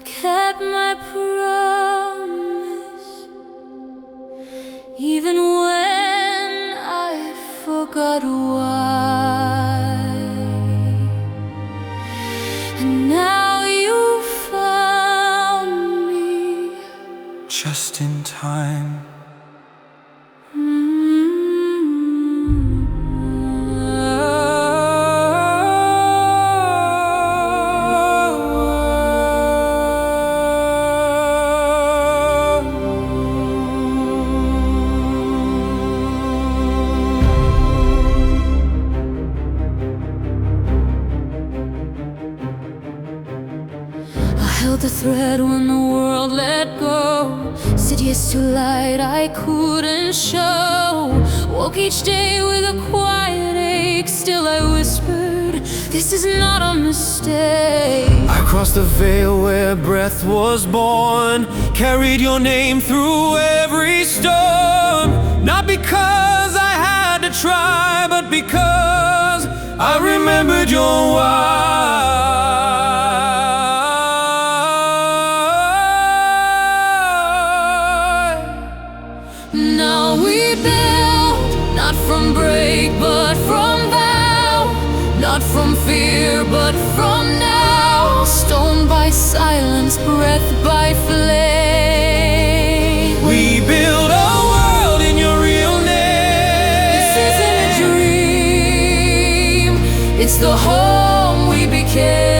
kept my promise, even when I forgot why. And now you found me just in time. I held the thread when the world let go. Said yes to light I couldn't show. Woke each day with a quiet ache. Still I whispered, this is not a mistake. I crossed the veil where breath was born, carried your name through every storm. Not because I had to try, but because I remembered your why. Now we build, not from break, but from vow. Not from fear, but from now. Stone by silence, breath by flame. We build a world in your real name. This isn't a dream, it's the home we became.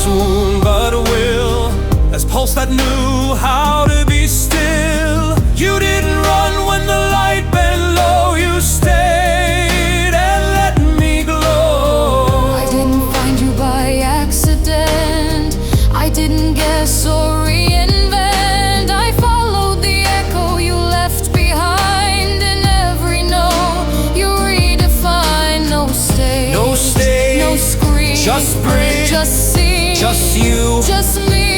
Wound but a will, as pulse that knew how to be still. You didn't run when the light bent low. You stayed and let me glow. I didn't find you by accident. I didn't guess or reinvent. I followed the echo you left behind. In every note you redefined. No stage, no stage, no scream, just breathe, just see, just you, just me.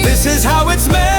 This is how it's meant.